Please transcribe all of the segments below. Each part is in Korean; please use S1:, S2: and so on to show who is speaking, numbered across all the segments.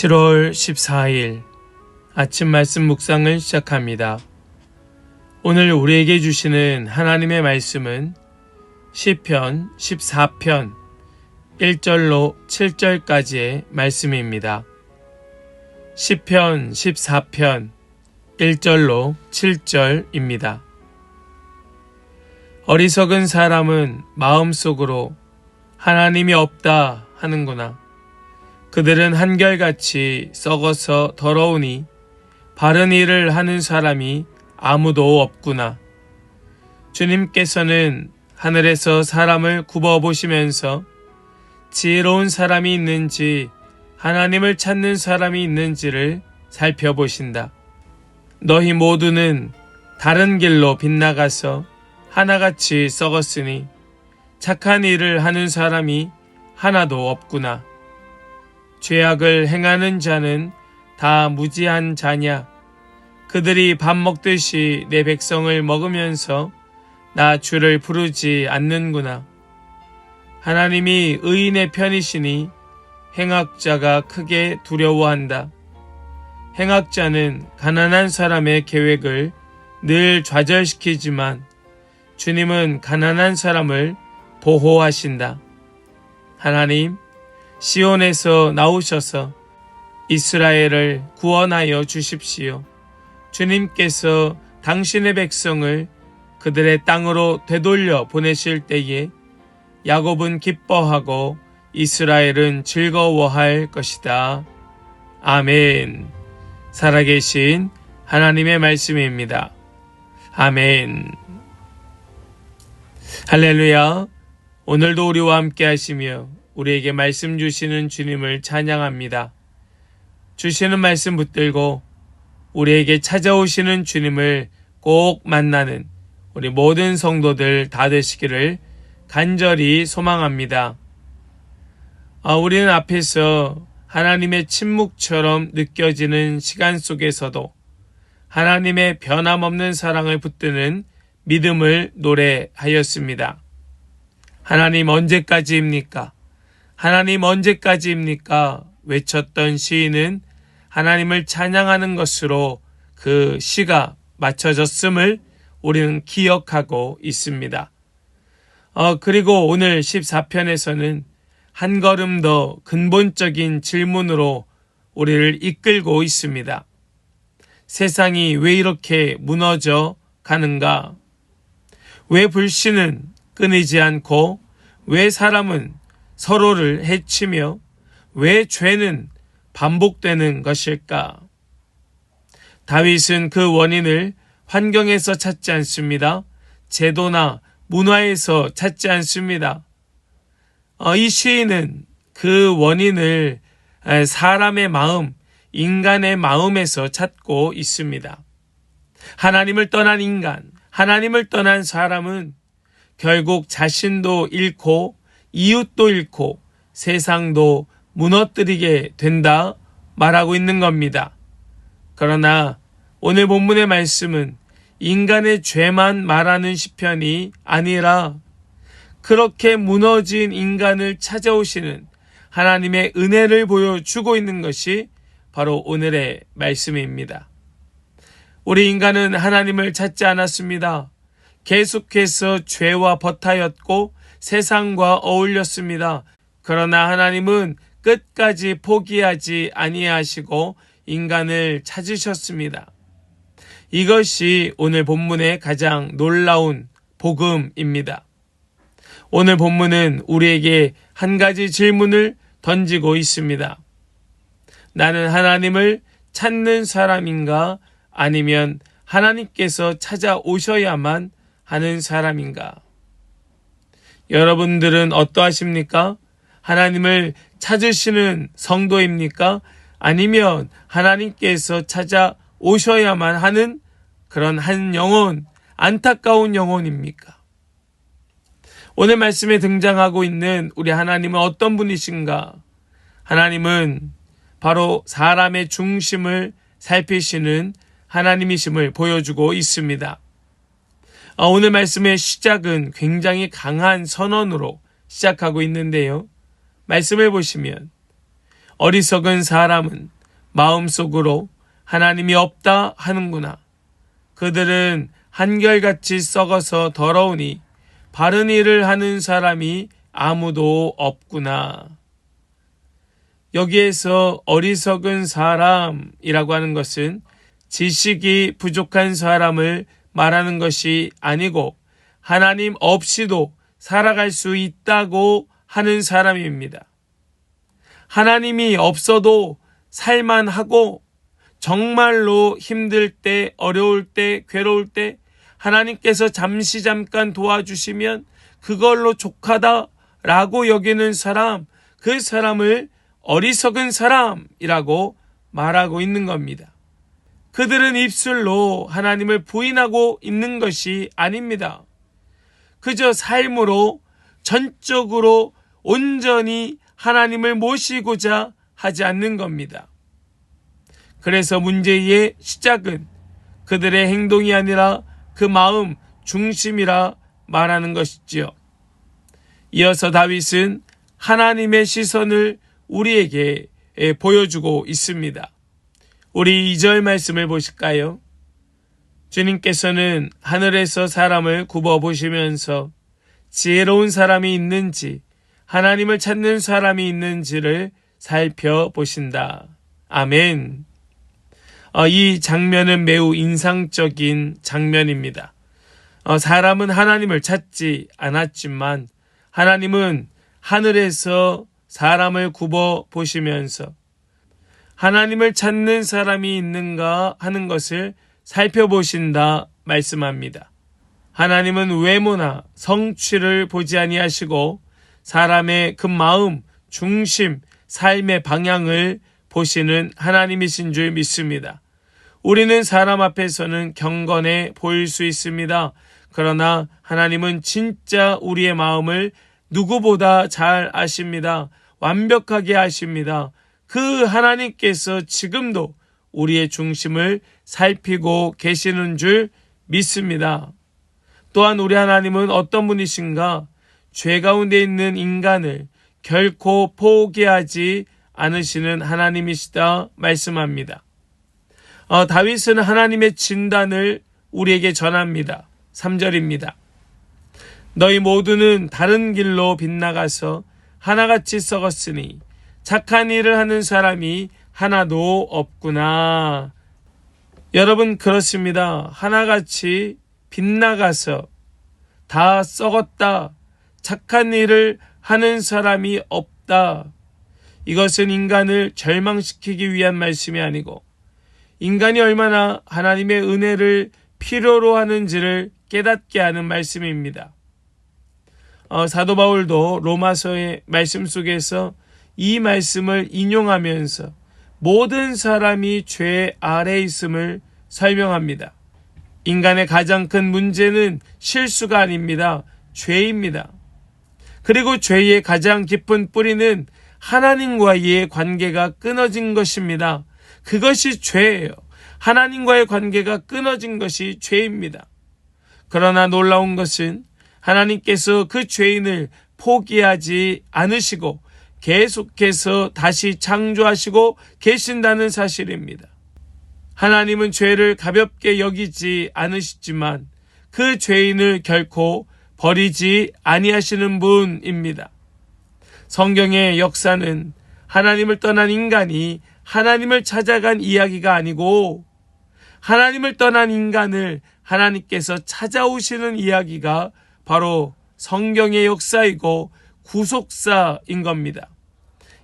S1: 7월 14일 아침 말씀 묵상을 시작합니다. 오늘 우리에게 주시는 하나님의 말씀은 시편 14편 1절로 7절까지의 말씀입니다. 시편 14편 1절로 7절입니다. 어리석은 사람은 마음속으로 하나님이 없다 하는구나. 그들은 한결같이 썩어서 더러우니 바른 일을 하는 사람이 아무도 없구나. 주님께서는 하늘에서 사람을 굽어보시면서 지혜로운 사람이 있는지 하나님을 찾는 사람이 있는지를 살펴보신다. 너희 모두는 다른 길로 빗나가서 하나같이 썩었으니 착한 일을 하는 사람이 하나도 없구나. 죄악을 행하는 자는 다 무지한 자냐? 그들이 밥 먹듯이 내 백성을 먹으면서 나 주를 부르지 않는구나. 하나님이 의인의 편이시니 행악자가 크게 두려워한다. 행악자는 가난한 사람의 계획을 늘 좌절시키지만 주님은 가난한 사람을 보호하신다. 하나님, 시온에서 나오셔서 이스라엘을 구원하여 주십시오. 주님께서 당신의 백성을 그들의 땅으로 되돌려 보내실 때에 야곱은 기뻐하고 이스라엘은 즐거워할 것이다. 아멘. 살아계신 하나님의 말씀입니다. 아멘. 할렐루야. 오늘도 우리와 함께 하시며 우리에게 말씀 주시는 주님을 찬양합니다. 주시는 말씀 붙들고 우리에게 찾아오시는 주님을 꼭 만나는 우리 모든 성도들 다 되시기를 간절히 소망합니다. 우리는 앞에서 하나님의 침묵처럼 느껴지는 시간 속에서도 하나님의 변함없는 사랑을 붙드는 믿음을 노래하였습니다. 하나님 언제까지입니까? 하나님 언제까지입니까? 외쳤던 시인은 하나님을 찬양하는 것으로 그 시가 맞춰졌음을 우리는 기억하고 있습니다. 그리고 오늘 14편에서는 한 걸음 더 근본적인 질문으로 우리를 이끌고 있습니다. 세상이 왜 이렇게 무너져 가는가? 왜 불신은 끊이지 않고 왜 사람은 서로를 해치며 왜 죄는 반복되는 것일까? 다윗은 그 원인을 환경에서 찾지 않습니다. 제도나 문화에서 찾지 않습니다. 이 시인은 그 원인을 사람의 마음, 인간의 마음에서 찾고 있습니다. 하나님을 떠난 인간, 하나님을 떠난 사람은 결국 자신도 잃고 이웃도 잃고 세상도 무너뜨리게 된다 말하고 있는 겁니다. 그러나 오늘 본문의 말씀은 인간의 죄만 말하는 시편이 아니라 그렇게 무너진 인간을 찾아오시는 하나님의 은혜를 보여주고 있는 것이 바로 오늘의 말씀입니다. 우리 인간은 하나님을 찾지 않았습니다. 계속해서 죄와 버타였고 세상과 어울렸습니다. 그러나 하나님은 끝까지 포기하지 아니하시고 인간을 찾으셨습니다. 이것이 오늘 본문의 가장 놀라운 복음입니다. 오늘 본문은 우리에게 한 가지 질문을 던지고 있습니다. 나는 하나님을 찾는 사람인가? 아니면 하나님께서 찾아오셔야만 하는 사람인가? 여러분들은 어떠하십니까? 하나님을 찾으시는 성도입니까? 아니면 하나님께서 찾아오셔야만 하는 그런 한 영혼, 안타까운 영혼입니까? 오늘 말씀에 등장하고 있는 우리 하나님은 어떤 분이신가? 하나님은 바로 사람의 중심을 살피시는 하나님이심을 보여주고 있습니다. 오늘 말씀의 시작은 굉장히 강한 선언으로 시작하고 있는데요. 말씀을 보시면 어리석은 사람은 마음속으로 하나님이 없다 하는구나. 그들은 한결같이 썩어서 더러우니 바른 일을 하는 사람이 아무도 없구나. 여기에서 어리석은 사람이라고 하는 것은 지식이 부족한 사람을 말하는 것이 아니고 하나님 없이도 살아갈 수 있다고 하는 사람입니다. 하나님이 없어도 살만하고 정말로 힘들 때, 어려울 때, 괴로울 때 하나님께서 잠깐 도와주시면 그걸로 족하다라고 여기는 사람, 그 사람을 어리석은 사람이라고 말하고 있는 겁니다. 그들은 입술로 하나님을 부인하고 있는 것이 아닙니다. 그저 삶으로 전적으로 온전히 하나님을 모시고자 하지 않는 겁니다. 그래서 문제의 시작은 그들의 행동이 아니라 그 마음 중심이라 말하는 것이지요. 이어서 다윗은 하나님의 시선을 우리에게 보여주고 있습니다. 우리 2절 말씀을 보실까요? 주님께서는 하늘에서 사람을 굽어보시면서 지혜로운 사람이 있는지 하나님을 찾는 사람이 있는지를 살펴보신다. 아멘. 이 장면은 매우 인상적인 장면입니다. 사람은 하나님을 찾지 않았지만 하나님은 하늘에서 사람을 굽어 보시면서 하나님을 찾는 사람이 있는가 하는 것을 살펴보신다 말씀합니다. 하나님은 외모나 성취를 보지 아니하시고 사람의 그 마음, 중심, 삶의 방향을 보시는 하나님이신 줄 믿습니다. 우리는 사람 앞에서는 경건해 보일 수 있습니다. 그러나 하나님은 진짜 우리의 마음을 누구보다 잘 아십니다. 완벽하게 아십니다. 그 하나님께서 지금도 우리의 중심을 살피고 계시는 줄 믿습니다. 또한 우리 하나님은 어떤 분이신가? 죄 가운데 있는 인간을 결코 포기하지 않으시는 하나님이시다 말씀합니다. 다윗은 하나님의 진단을 우리에게 전합니다. 3절입니다. 너희 모두는 다른 길로 빗나가서 하나같이 썩었으니 착한 일을 하는 사람이 하나도 없구나. 여러분 그렇습니다. 하나같이 빗나가서 다 썩었다. 착한 일을 하는 사람이 없다. 이것은 인간을 절망시키기 위한 말씀이 아니고 인간이 얼마나 하나님의 은혜를 필요로 하는지를 깨닫게 하는 말씀입니다. 사도 바울도 로마서의 말씀 속에서 이 말씀을 인용하면서 모든 사람이 죄 아래 있음을 설명합니다. 인간의 가장 큰 문제는 실수가 아닙니다. 죄입니다. 그리고 죄의 가장 깊은 뿌리는 하나님과의 관계가 끊어진 것입니다. 그것이 죄예요. 하나님과의 관계가 끊어진 것이 죄입니다. 그러나 놀라운 것은 하나님께서 그 죄인을 포기하지 않으시고 계속해서 다시 창조하시고 계신다는 사실입니다. 하나님은 죄를 가볍게 여기지 않으시지만 그 죄인을 결코 버리지 아니하시는 분입니다. 성경의 역사는 하나님을 떠난 인간이 하나님을 찾아간 이야기가 아니고 하나님을 떠난 인간을 하나님께서 찾아오시는 이야기가 바로 성경의 역사이고 구속사인 겁니다.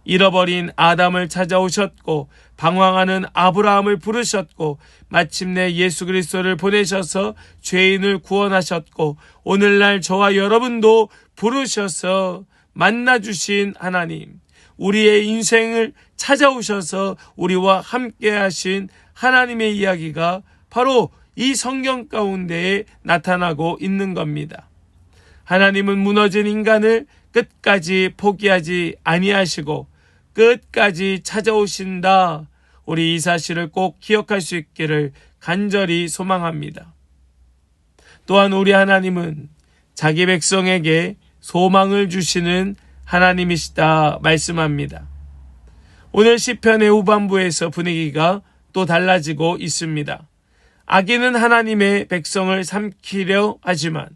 S1: 잃어버린 아담을 찾아오셨고 방황하는 아브라함을 부르셨고 마침내 예수 그리스도를 보내셔서 죄인을 구원하셨고 오늘날 저와 여러분도 부르셔서 만나주신 하나님, 우리의 인생을 찾아오셔서 우리와 함께 하신 하나님의 이야기가 바로 이 성경 가운데에 나타나고 있는 겁니다. 하나님은 무너진 인간을 끝까지 포기하지 아니하시고 끝까지 찾아오신다. 우리 이 사실을 꼭 기억할 수 있기를 간절히 소망합니다. 또한 우리 하나님은 자기 백성에게 소망을 주시는 하나님이시다 말씀합니다. 오늘 시편의 후반부에서 분위기가 또 달라지고 있습니다. 악인은 하나님의 백성을 삼키려 하지만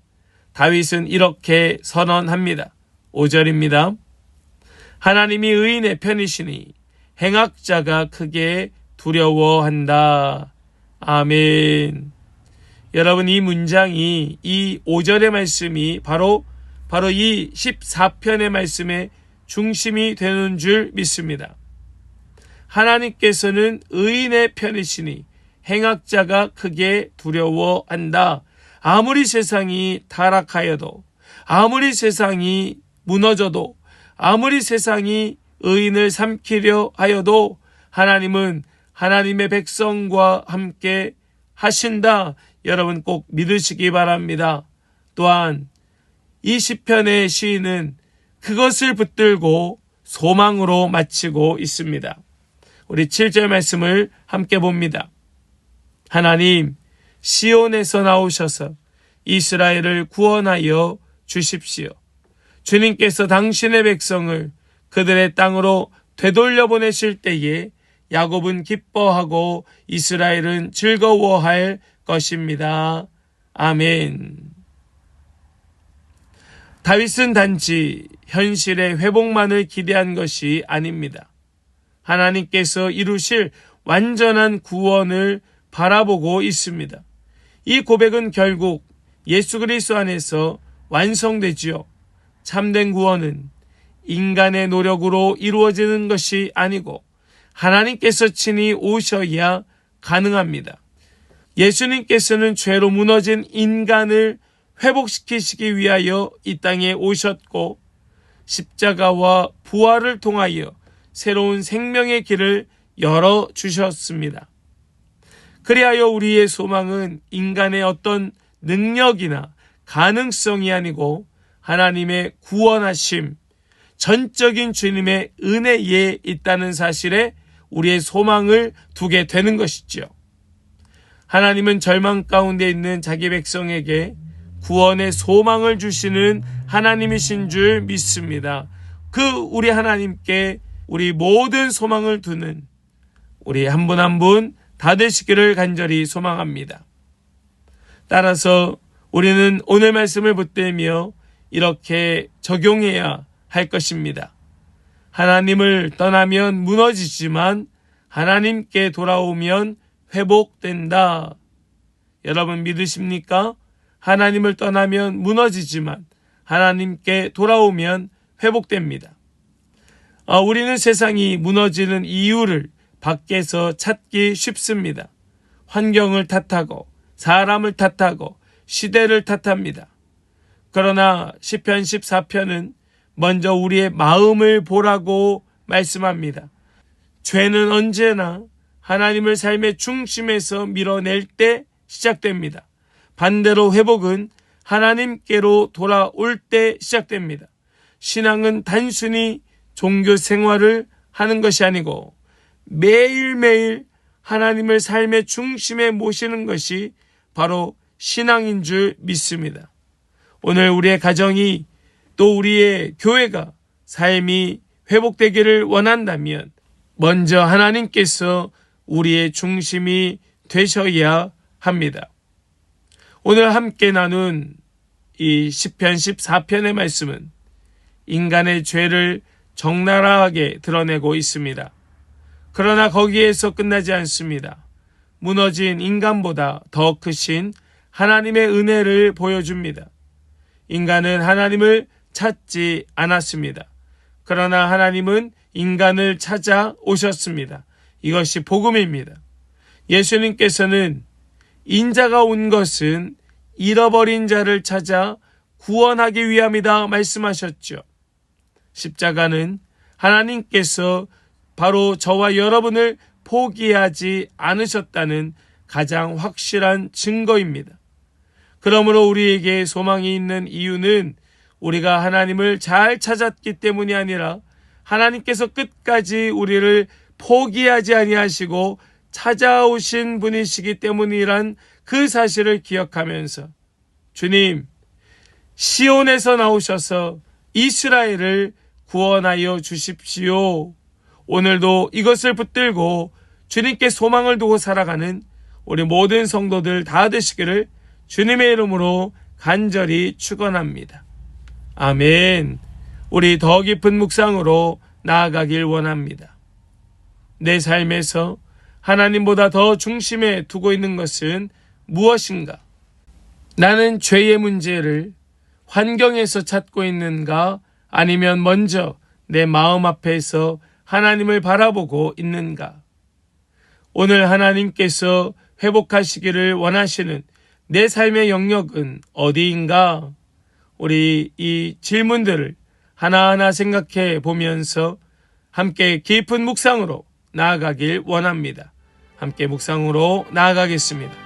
S1: 다윗은 이렇게 선언합니다. 5절입니다. 하나님이 의인의 편이시니 행악자가 크게 두려워한다. 아멘. 여러분, 이 문장이, 이 5절의 말씀이 바로 이 14편의 말씀의 중심이 되는 줄 믿습니다. 하나님께서는 의인의 편이시니 행악자가 크게 두려워한다. 아무리 세상이 타락하여도, 아무리 세상이 무너져도, 아무리 세상이 의인을 삼키려 하여도 하나님은 하나님의 백성과 함께 하신다. 여러분 꼭 믿으시기 바랍니다. 또한 이 시편의 시인은 그것을 붙들고 소망으로 마치고 있습니다. 우리 7절 말씀을 함께 봅니다. 하나님, 시온에서 나오셔서 이스라엘을 구원하여 주십시오. 주님께서 당신의 백성을 그들의 땅으로 되돌려 보내실 때에 야곱은 기뻐하고 이스라엘은 즐거워할 것입니다. 아멘. 다윗은 단지 현실의 회복만을 기대한 것이 아닙니다. 하나님께서 이루실 완전한 구원을 바라보고 있습니다. 이 고백은 결국 예수 그리스도 안에서 완성되지요. 참된 구원은 인간의 노력으로 이루어지는 것이 아니고 하나님께서 친히 오셔야 가능합니다. 예수님께서는 죄로 무너진 인간을 회복시키시기 위하여 이 땅에 오셨고 십자가와 부활을 통하여 새로운 생명의 길을 열어주셨습니다. 그리하여 우리의 소망은 인간의 어떤 능력이나 가능성이 아니고 하나님의 구원하심, 전적인 주님의 은혜에 있다는 사실에 우리의 소망을 두게 되는 것이지요. 하나님은 절망 가운데 있는 자기 백성에게 구원의 소망을 주시는 하나님이신 줄 믿습니다. 우리 하나님께 우리 모든 소망을 두는 우리 한 분 한 분 다 되시기를 간절히 소망합니다. 따라서 우리는 오늘 말씀을 붙들며 이렇게 적용해야 할 것입니다. 하나님을 떠나면 무너지지만 하나님께 돌아오면 회복된다. 여러분 믿으십니까? 하나님을 떠나면 무너지지만 하나님께 돌아오면 회복됩니다. 우리는 세상이 무너지는 이유를 밖에서 찾기 쉽습니다. 환경을 탓하고 사람을 탓하고 시대를 탓합니다. 그러나 시편 14편은 먼저 우리의 마음을 보라고 말씀합니다. 죄는 언제나 하나님을 삶의 중심에서 밀어낼 때 시작됩니다. 반대로 회복은 하나님께로 돌아올 때 시작됩니다. 신앙은 단순히 종교 생활을 하는 것이 아니고 매일매일 하나님을 삶의 중심에 모시는 것이 바로 신앙인 줄 믿습니다. 오늘 우리의 가정이 또 우리의 교회가 삶이 회복되기를 원한다면 먼저 하나님께서 우리의 중심이 되셔야 합니다. 오늘 함께 나눈 이 시편 14편의 말씀은 인간의 죄를 적나라하게 드러내고 있습니다. 그러나 거기에서 끝나지 않습니다. 무너진 인간보다 더 크신 하나님의 은혜를 보여줍니다. 인간은 하나님을 찾지 않았습니다. 그러나 하나님은 인간을 찾아 오셨습니다. 이것이 복음입니다. 예수님께서는 인자가 온 것은 잃어버린 자를 찾아 구원하기 위함이다 말씀하셨죠. 십자가는 하나님께서 바로 저와 여러분을 포기하지 않으셨다는 가장 확실한 증거입니다. 그러므로 우리에게 소망이 있는 이유는 우리가 하나님을 잘 찾았기 때문이 아니라 하나님께서 끝까지 우리를 포기하지 아니하시고 찾아오신 분이시기 때문이란 그 사실을 기억하면서 주님, 시온에서 나오셔서 이스라엘을 구원하여 주십시오. 오늘도 이것을 붙들고 주님께 소망을 두고 살아가는 우리 모든 성도들 다 되시기를 주님의 이름으로 간절히 축원합니다. 아멘. 우리 더 깊은 묵상으로 나아가길 원합니다. 내 삶에서 하나님보다 더 중심에 두고 있는 것은 무엇인가? 나는 죄의 문제를 환경에서 찾고 있는가? 아니면 먼저 내 마음 앞에서 하나님을 바라보고 있는가? 오늘 하나님께서 회복하시기를 원하시는 내 삶의 영역은 어디인가? 우리 이 질문들을 하나하나 생각해 보면서 함께 깊은 묵상으로 나아가길 원합니다. 함께 묵상으로 나아가겠습니다.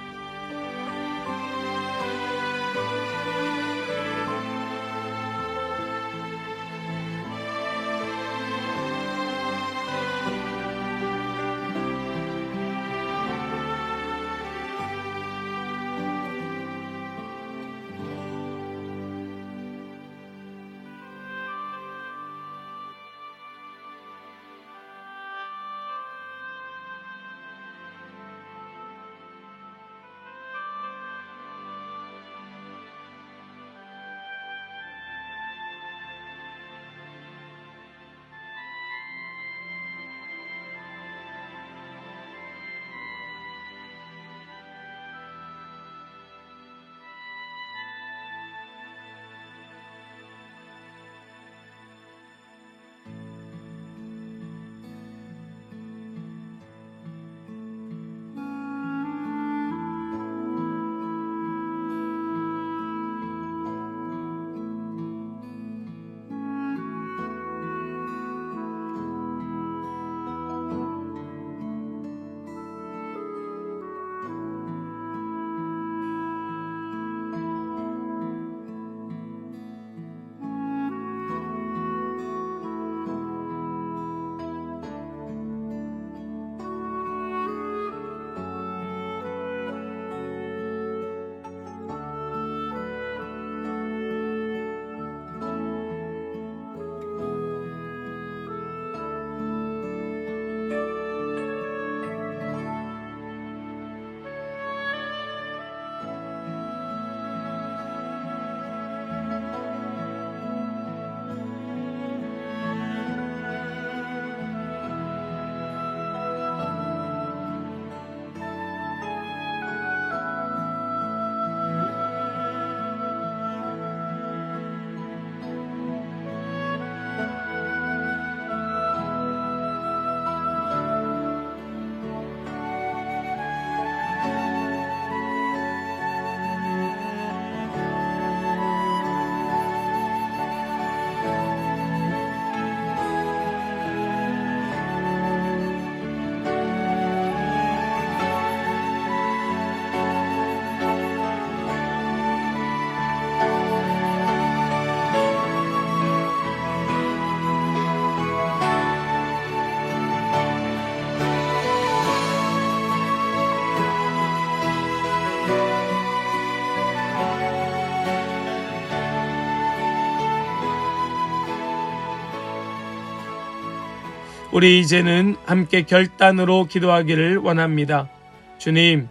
S1: 우리 이제는 함께 결단으로 기도하기를 원합니다. 주님,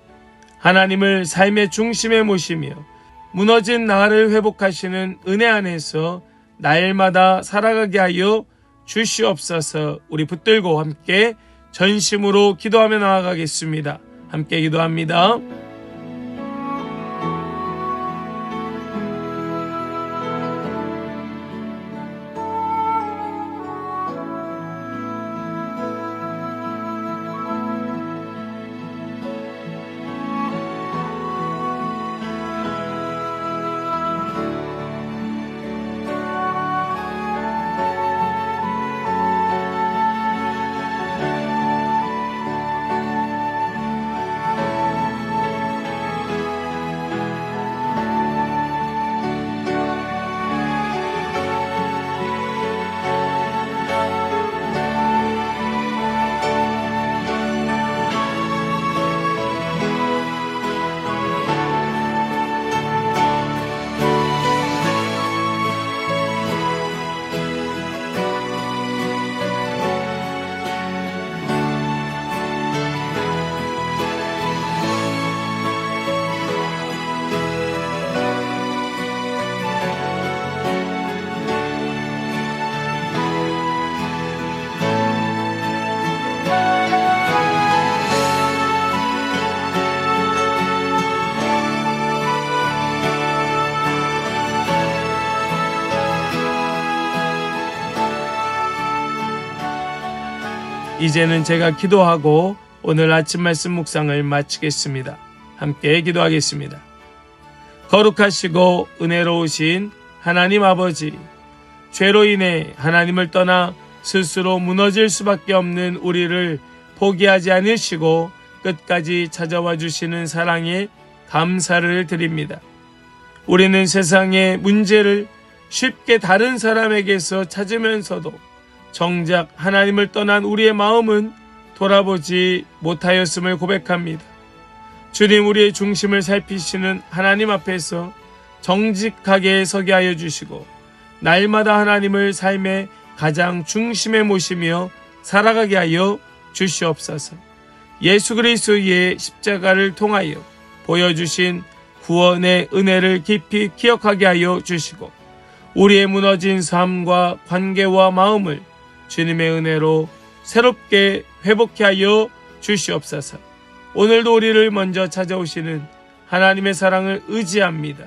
S1: 하나님을 삶의 중심에 모시며 무너진 나를 회복하시는 은혜 안에서 날마다 살아가게 하여 주시옵소서. 우리 붙들고 함께 전심으로 기도하며 나아가겠습니다. 함께 기도합니다. 이제는 제가 기도하고 오늘 아침 말씀 묵상을 마치겠습니다. 함께 기도하겠습니다. 거룩하시고 은혜로우신 하나님 아버지, 죄로 인해 하나님을 떠나 스스로 무너질 수밖에 없는 우리를 포기하지 않으시고 끝까지 찾아와 주시는 사랑에 감사를 드립니다. 우리는 세상의 문제를 쉽게 다른 사람에게서 찾으면서도 정작 하나님을 떠난 우리의 마음은 돌아보지 못하였음을 고백합니다. 주님, 우리의 중심을 살피시는 하나님 앞에서 정직하게 서게 하여 주시고 날마다 하나님을 삶의 가장 중심에 모시며 살아가게 하여 주시옵소서. 예수 그리스도의 십자가를 통하여 보여주신 구원의 은혜를 깊이 기억하게 하여 주시고 우리의 무너진 삶과 관계와 마음을 주님의 은혜로 새롭게 회복케 하여 주시옵소서. 오늘도 우리를 먼저 찾아오시는 하나님의 사랑을 의지합니다.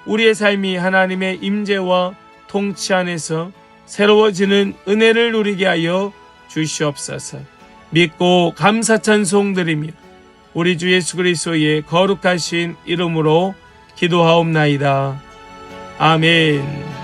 S1: 우리의 삶이 하나님의 임재와 통치 안에서 새로워지는 은혜를 누리게 하여 주시옵소서. 믿고 감사 찬송 드리며 우리 주 예수 그리스도의 거룩하신 이름으로 기도하옵나이다. 아멘.